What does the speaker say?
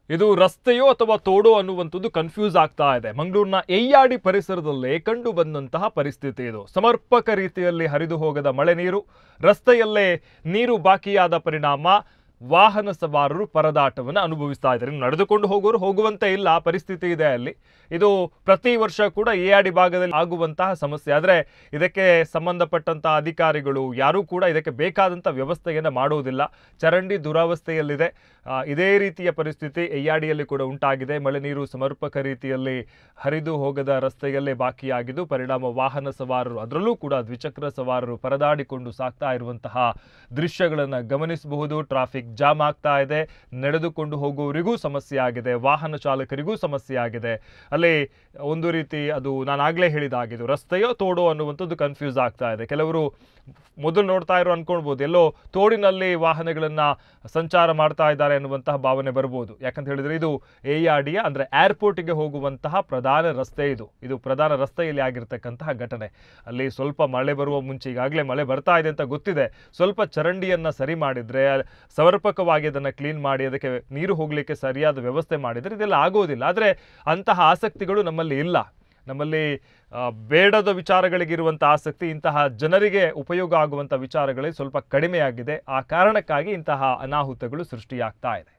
ಇದು ರಸ್ತೆಯೋ ಅಥವಾ ತೋಡೋ ಅನ್ನುವಂಥದ್ದು ಕನ್ಫ್ಯೂಸ್ ಆಗ್ತಾ ಇದೆ. ಮಂಗಳೂರಿನ ಎಯ್ಯಾಡಿ ಪರಿಸರದಲ್ಲೇ ಕಂಡು ಬಂದಂತಹ ಪರಿಸ್ಥಿತಿ ಇದು. ಸಮರ್ಪಕ ರೀತಿಯಲ್ಲಿ ಹರಿದು ಹೋಗದ ಮಳೆ ನೀರು, ರಸ್ತೆಯಲ್ಲೇ ನೀರು ಬಾಕಿಯಾದ ಪರಿಣಾಮ ವಾಹನ ಸವಾರರು ಪರದಾಟವನ್ನು ಅನುಭವಿಸ್ತಾ ಇದ್ದಾರೆ. ನಡೆದುಕೊಂಡು ಹೋಗೋರು ಹೋಗುವಂತೆ ಇಲ್ಲ, ಪರಿಸ್ಥಿತಿ ಇದೆ ಅಲ್ಲಿ. ಇದು ಪ್ರತಿ ವರ್ಷ ಕೂಡ ಎಯ್ಯಾಡಿ ಭಾಗದಲ್ಲಿ ಆಗುವಂತಹ ಸಮಸ್ಯೆ. ಆದರೆ ಇದಕ್ಕೆ ಸಂಬಂಧಪಟ್ಟಂತಹ ಅಧಿಕಾರಿಗಳು ಯಾರೂ ಕೂಡ ಇದಕ್ಕೆ ಬೇಕಾದಂಥ ವ್ಯವಸ್ಥೆಯನ್ನು ಮಾಡೋದಿಲ್ಲ. ಚರಂಡಿ ದುರವಸ್ಥೆಯಲ್ಲಿದೆ. ಇದೇ ರೀತಿಯ ಪರಿಸ್ಥಿತಿ ಎಯ್ಯಾಡಿಯಲ್ಲಿ ಕೂಡ ಉಂಟಾಗಿದೆ. ಮಳೆ ನೀರು ಸಮರ್ಪಕ ರೀತಿಯಲ್ಲಿ ಹರಿದು ಹೋಗದ ರಸ್ತೆಯಲ್ಲೇ ಬಾಕಿಯಾಗಿದ್ದು ಪರಿಣಾಮ ವಾಹನ ಸವಾರರು, ಅದರಲ್ಲೂ ಕೂಡ ದ್ವಿಚಕ್ರ ಸವಾರರು ಪರದಾಡಿಕೊಂಡು ಸಾಗ್ತಾ ಇರುವಂತಹ ದೃಶ್ಯಗಳನ್ನು ಗಮನಿಸಬಹುದು. ಟ್ರಾಫಿಕ್ ಜಾಮ್ ಆಗ್ತಾ ಇದೆ, ನಡೆದುಕೊಂಡು ಹೋಗುವವರಿಗೂ ಸಮಸ್ಯೆ ಆಗಿದೆ, ವಾಹನ ಚಾಲಕರಿಗೂ ಸಮಸ್ಯೆ ಆಗಿದೆ. ಅಲ್ಲಿ ಒಂದು ರೀತಿ ಅದು ನಾನು ಆಗಲೇ ಹೇಳಿದಾಗಿದ್ದು ರಸ್ತೆಯೋ ತೋಡೋ ಅನ್ನುವಂಥದ್ದು ಕನ್ಫ್ಯೂಸ್ ಆಗ್ತಾ ಇದೆ. ಕೆಲವರು ಮೊದಲು ನೋಡ್ತಾ ಇರೋ ಅನ್ಕೊಳ್ಬೋದು ಎಲ್ಲೋ ತೋಡಿನಲ್ಲಿ ವಾಹನಗಳನ್ನು ಸಂಚಾರ ಮಾಡ್ತಾ ಇದ್ದಾರೆ ಅನ್ನುವಂತಹ ಭಾವನೆ ಬರ್ಬೋದು. ಯಾಕಂತ ಹೇಳಿದ್ರೆ ಇದು ಎಯ್ಯಾಡಿಯ ಅಂದರೆ ಏರ್ಪೋರ್ಟಿಗೆ ಹೋಗುವಂತಹ ಪ್ರಧಾನ ರಸ್ತೆ. ಇದು ಪ್ರಧಾನ ರಸ್ತೆಯಲ್ಲಿ ಆಗಿರ್ತಕ್ಕಂತಹ ಘಟನೆ. ಅಲ್ಲಿ ಸ್ವಲ್ಪ ಮಳೆ ಬರುವ ಮುಂಚೆ, ಈಗಾಗಲೇ ಮಳೆ ಬರ್ತಾ ಇದೆ ಅಂತ ಗೊತ್ತಿದೆ, ಸ್ವಲ್ಪ ಚರಂಡಿಯನ್ನು ಸರಿ ಮಾಡಿದರೆ, ಸಮರ್ಪಕವಾಗಿ ಅದನ್ನು ಕ್ಲೀನ್ ಮಾಡಿ ಅದಕ್ಕೆ ನೀರು ಹೋಗಲಿಕ್ಕೆ ಸರಿಯಾದ ವ್ಯವಸ್ಥೆ ಮಾಡಿದರೆ ಇದೆಲ್ಲ ಆಗೋದಿಲ್ಲ. ಆದರೆ ಅಂತಹ ಆಸಕ್ತಿಗಳು ನಮ್ಮಲ್ಲಿ ಇಲ್ಲ. ನಮ್ಮಲ್ಲಿ ಬೇಡದ ವಿಚಾರಗಳಿಗಿರುವಂಥ ಆಸಕ್ತಿ ಇಂತಹ ಜನರಿಗೆ ಉಪಯೋಗ ಆಗುವಂಥ ವಿಚಾರಗಳಿಗೆ ಸ್ವಲ್ಪ ಕಡಿಮೆಯಾಗಿದೆ. ಆ ಕಾರಣಕ್ಕಾಗಿ ಇಂತಹ ಅನಾಹುತಗಳು ಸೃಷ್ಟಿಯಾಗ್ತಾ ಇದೆ.